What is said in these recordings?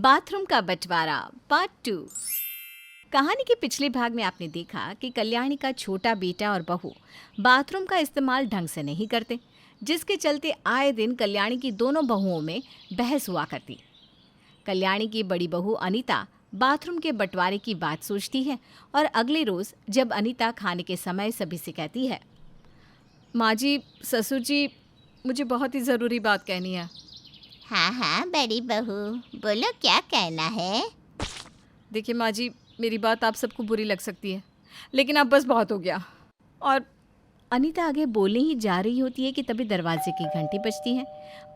Bathroom का बंटवारा part 2। कहानी के पिछले भाग में आपने देखा कि कल्याणी का छोटा बेटा और बहू बाथरूम का इस्तेमाल ढंग से नहीं करते, जिसके चलते आए दिन कल्याणी की दोनों बहुओं में बहस हुआ करती। कल्याणी की बड़ी बहू अनीता बाथरूम के बंटवारे की बात सोचती है और अगले रोज जब अनीता खाने के समय सभी से कहती है, माँ जी, ससुर जी, मुझे बहुत ही ज़रूरी बात कहनी है। हाँ बड़ी बहू, बोलो क्या कहना है। देखिए माँ जी, मेरी बात आप सबको बुरी लग सकती है, लेकिन अब बस बहुत हो गया। और अनीता आगे बोलने ही जा रही होती है कि तभी दरवाजे की घंटी बजती है।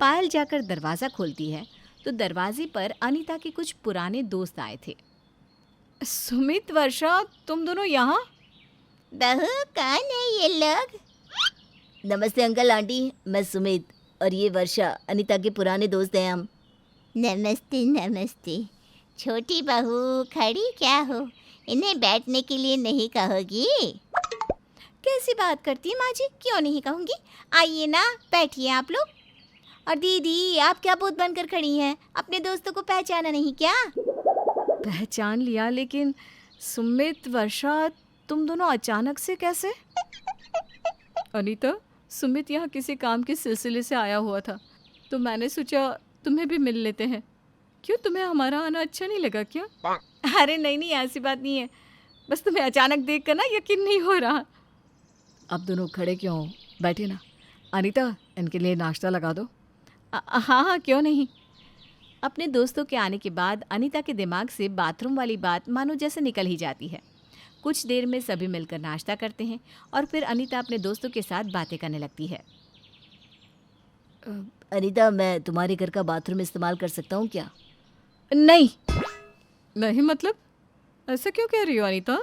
पायल जाकर दरवाज़ा खोलती है तो दरवाजे पर अनीता के कुछ पुराने दोस्त आए थे। सुमित, वर्षा, तुम दोनों यहाँ? बहू, कौन है ये लोग? नमस्ते अंकल आंटी, मैं सुमित और ये वर्षा, अनीता के पुराने दोस्त हैं हम। नमस्ते नमस्ते। छोटी बहू, खड़ी क्या हो? इन्हें बैठने के लिए नहीं कहोगी? कैसी बात करती है माँ जी, क्यों नहीं कहूँगी। आइए ना, बैठिए आप लोग। और दीदी, आप क्या भूत बनकर खड़ी हैं? अपने दोस्तों को पहचाना नहीं क्या? पहचान लिया, लेकिन सुमित, वर्षा, तुम दोनों अचानक से कैसे? अनीता, सुमित यहाँ किसी काम के सिलसिले से आया हुआ था, तो मैंने सोचा तुम्हें भी मिल लेते हैं। क्यों, तुम्हें हमारा आना अच्छा नहीं लगा क्या? अरे नहीं, ऐसी बात नहीं है, बस तुम्हें अचानक देखकर ना यकीन नहीं हो रहा। अब दोनों खड़े क्यों हो? बैठिए ना। अनीता, इनके लिए नाश्ता लगा दो। हाँ, क्यों नहीं। अपने दोस्तों के आने के बाद अनीता के दिमाग से बाथरूम वाली बात मानो जैसे निकल ही जाती है। कुछ देर में सभी मिलकर नाश्ता करते हैं और फिर अनीता अपने दोस्तों के साथ बातें करने लगती है। अनीता, मैं तुम्हारे घर का बाथरूम इस्तेमाल कर सकता हूँ क्या? नहीं मतलब? ऐसा क्यों कह रही हो अनीता?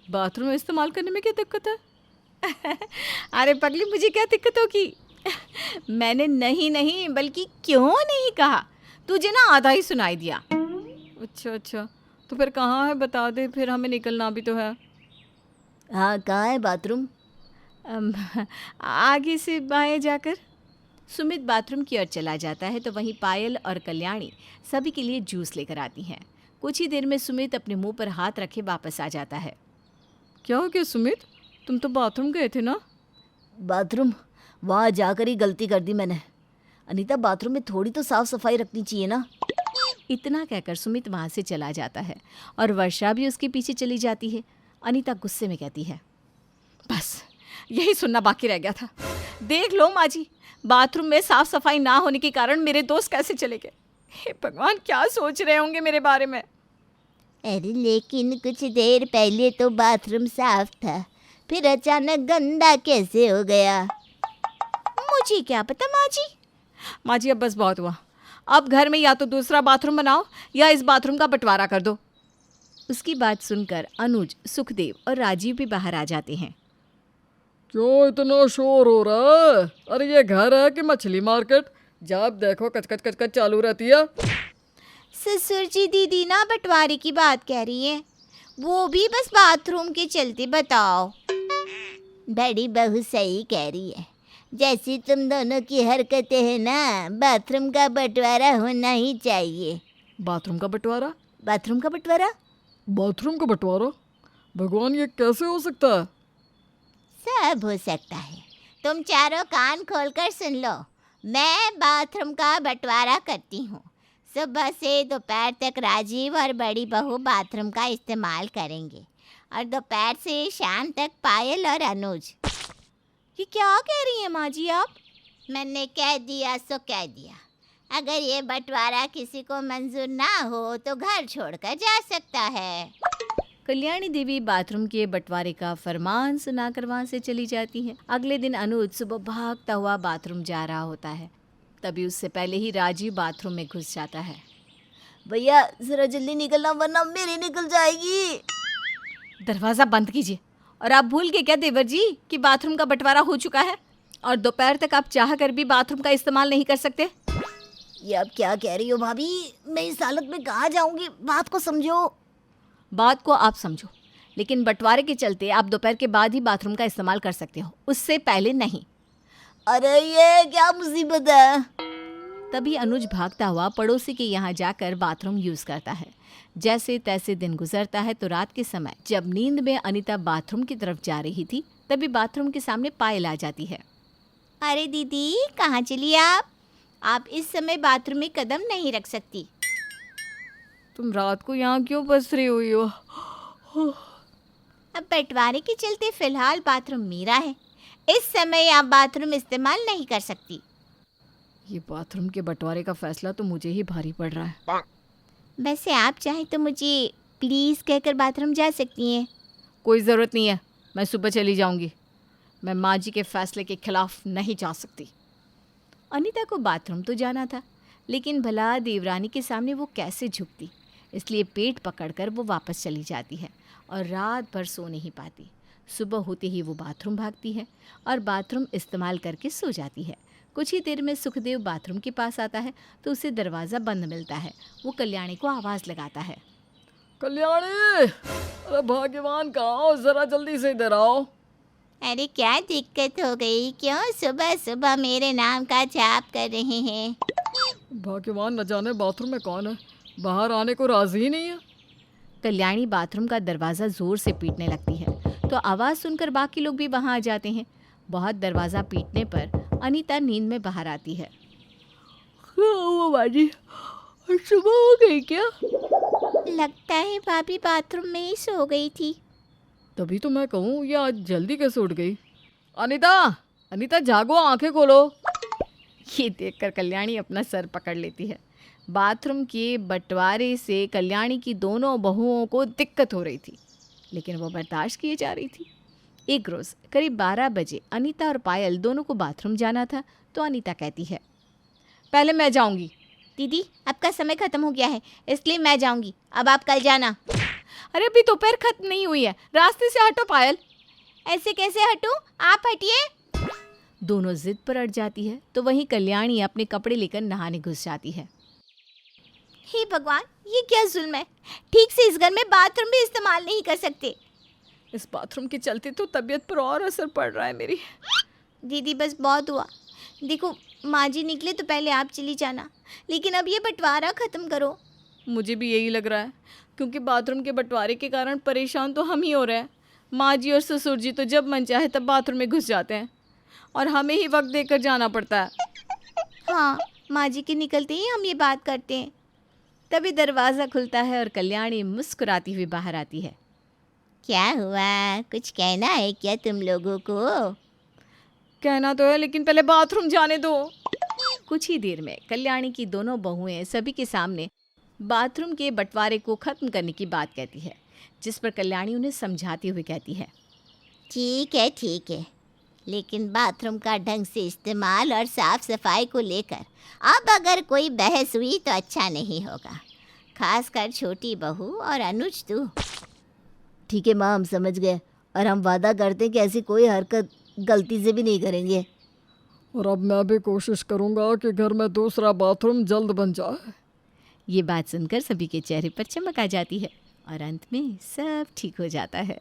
बाथरूम इस्तेमाल करने में क्या दिक्कत है? अरे पगली, मुझे क्या दिक्कत होगी? मैंने नहीं बल्कि क्यों नहीं कहा, तुझे ना आधा ही सुनाई दिया। अच्छा, तो फिर कहाँ है बता दे, फिर हमें निकलना भी तो है। हाँ, कहाँ है बाथरूम? आगे से बाएं जाकर। सुमित बाथरूम की ओर चला जाता है तो वहीं पायल और कल्याणी सभी के लिए जूस लेकर आती हैं। कुछ ही देर में सुमित अपने मुंह पर हाथ रखे वापस आ जाता है। क्या हो गया सुमित, तुम तो बाथरूम गए थे ना? बाथरूम? वहाँ जाकर ही गलती कर दी मैंने। अनीता, बाथरूम में थोड़ी तो साफ सफाई रखनी चाहिए ना। इतना कहकर सुमित वहाँ से चला जाता है और वर्षा भी उसके पीछे चली जाती है। अनीता गुस्से में कहती है, बस यही सुनना बाकी रह गया था। देख लो माँ जी, बाथरूम में साफ सफाई ना होने के कारण मेरे दोस्त कैसे चले गए। हे भगवान, क्या सोच रहे होंगे मेरे बारे में। अरे लेकिन कुछ देर पहले तो बाथरूम साफ था, फिर अचानक गंदा कैसे हो गया? मुझे क्या पता माँ जी, अब बस बहुत हुआ। अब घर में या तो दूसरा बाथरूम बनाओ या इस बाथरूम का बंटवारा कर दो। उसकी बात सुनकर अनुज, सुखदेव और राजीव भी बाहर आ जाते हैं। क्यों इतना शोर हो रहा है? अरे ये घर है कि मछली मार्केट? जब देखो कचकच चालू रहती है। ससुर जी, दीदी ना बंटवारे की बात कह रही है, वो भी बस बाथरूम के चलते। बताओ। बड़ी बहू सही कह रही है, जैसी तुम दोनों की हरकतें हैं ना, बाथरूम का बंटवारा होना ही चाहिए। बाथरूम का बंटवारा? बाथरूम का बंटवारा? बाथरूम का बंटवारा? भगवान, ये कैसे हो सकता है? सब हो सकता है। तुम चारों कान खोलकर सुन लो। मैं बाथरूम का बंटवारा करती हूँ। सुबह से दोपहर तक राजीव और बड़ी बहू बाथरूम का इस्तेमाल करेंगे और दोपहर से शाम तक पायल और अनुज। ये क्या कह रही हैं माँ जी आप? मैंने कह दिया सो कह दिया। अगर ये बंटवारा किसी को मंजूर ना हो तो घर छोड़कर जा सकता है। कल्याणी देवी बाथरूम के बंटवारे का फरमान सुनाकर वहाँ से चली जाती है। अगले दिन अनुज सुबह भागता हुआ बाथरूम जा रहा होता है, तभी उससे पहले ही राजीव बाथरूम में घुस जाता है। भैया, जरा जल्दी निकलना वरना मेरी निकल जाएगी। दरवाज़ा बंद कीजिए। और आप भूल गए क्या देवर जी कि बाथरूम का बंटवारा हो चुका है और दोपहर तक आप चाह कर भी बाथरूम का इस्तेमाल नहीं कर सकते? ये आप क्या कह रही हो भाभी? मैं इस हालत में कहाँ जाऊंगी? बात को समझो। बात को आप समझो, लेकिन बंटवारे के चलते आप दोपहर के बाद ही बाथरूम का इस्तेमाल कर सकते हो, उससे पहले नहीं। अरे ये क्या मुसीबत है? तभी अनुज भागता हुआ पड़ोसी के यहाँ जाकर बाथरूम यूज करता है। जैसे तैसे दिन गुजरता है तो रात के समय जब नींद में अनीता बाथरूम की तरफ जा रही थी तभी बाथरूम के सामने पायल आ जाती है। अरे दीदी, कहाँ चली आप इस समय बाथरूम में कदम नहीं रख सकती। तुम रात को यहाँ क्यों बस रही हुई हो? अब बंटवारे के चलते फिलहाल बाथरूम मेरा है, इस समय आप बाथरूम इस्तेमाल नहीं कर सकती। ये बाथरूम के बंटवारे का फैसला तो मुझे ही भारी पड़ रहा है। वैसे आप चाहें तो मुझे प्लीज़ कहकर बाथरूम जा सकती हैं। कोई ज़रूरत नहीं है, मैं सुबह चली जाऊंगी। मैं माँ जी के फैसले के खिलाफ नहीं जा सकती। अनीता को बाथरूम तो जाना था, लेकिन भला देवरानी के सामने वो कैसे झुकती, इसलिए पेट पकड़कर वो वापस चली जाती है और रात भर सो नहीं पाती। सुबह होते ही वो बाथरूम भागती है और बाथरूम इस्तेमाल करके सो जाती है। कुछ ही देर में सुखदेव बाथरूम के पास आता है तो उसे दरवाज़ा बंद मिलता है। वो कल्याणी को आवाज़ लगाता है। कल्याणी, अरे भाग्यवान कहाँ हो? ज़रा जल्दी से इधर आओ। अरे क्या दिक्कत हो गई? क्यों सुबह सुबह मेरे नाम का जाप कर रहे हैं? भाग्यवान, न जाने बाथरूम में कौन है, बाहर आने को राजी ही नहीं है। कल्याणी बाथरूम का दरवाज़ा ज़ोर से पीटने लगती है तो आवाज़ सुनकर बाकी लोग भी वहाँ आ जाते हैं। बहुत दरवाज़ा पीटने पर अनीता नींद में बाहर आती है। बाजी, सुबह हो गई क्या? लगता है भाभी बाथरूम में ही सो गई थी। तभी तो मैं कहूँ ये आज जल्दी कैसे उठ गई। अनीता, अनीता जागो, आंखें खोलो। ये देखकर कल्याणी अपना सर पकड़ लेती है। बाथरूम के बंटवारे से कल्याणी की दोनों बहुओं को दिक्कत हो रही थी, लेकिन वो बर्दाश्त किए जा रही थी। एक रोज़ करीब 12 बजे अनीता और पायल दोनों को बाथरूम जाना था तो अनीता कहती है, पहले मैं जाऊंगी। दीदी, आपका समय ख़त्म हो गया है, इसलिए मैं जाऊंगी, अब आप कल जाना। अरे अभी दोपहर खत्म नहीं हुई है, रास्ते से हटो पायल। ऐसे कैसे हटूं? आप हटिए। दोनों जिद पर अड़ जाती है तो वहीं कल्याणी अपने कपड़े लेकर नहाने घुस जाती है। हे भगवान, ये क्या जुल्म है? ठीक से इस घर में बाथरूम भी इस्तेमाल नहीं कर सकते। इस बाथरूम के चलते तो तबीयत पर और असर पड़ रहा है मेरी। दीदी बस बहुत हुआ। देखो, माँ जी निकले तो पहले आप चली जाना, लेकिन अब ये बंटवारा ख़त्म करो। मुझे भी यही लग रहा है, क्योंकि बाथरूम के बंटवारे के कारण परेशान तो हम ही हो रहे हैं। माँ जी और ससुर जी तो जब मन चाहे तब बाथरूम में घुस जाते हैं और हमें ही वक्त देकर जाना पड़ता है। हाँ, माँ जी के निकलते ही हम ये बात करते हैं। तभी दरवाज़ा खुलता है और कल्याणी मुस्कुराती हुई बाहर आती है। क्या हुआ? कुछ कहना है क्या तुम लोगों को? कहना तो है, लेकिन पहले बाथरूम जाने दो। कुछ ही देर में कल्याणी की दोनों बहुएं सभी के सामने बाथरूम के बंटवारे को ख़त्म करने की बात कहती है, जिस पर कल्याणी उन्हें समझाती हुई कहती है, ठीक है, लेकिन बाथरूम का ढंग से इस्तेमाल और साफ सफाई को लेकर अब अगर कोई बहस हुई तो अच्छा नहीं होगा, खासकर छोटी बहू और अनुज तू। ठीक है माँ, हम समझ गए और हम वादा करते हैं कि ऐसी कोई हरकत गलती से भी नहीं करेंगे। और अब मैं भी कोशिश करूंगा कि घर में दूसरा बाथरूम जल्द बन जाए। ये बात सुनकर सभी के चेहरे पर चमक आ जाती है और अंत में सब ठीक हो जाता है।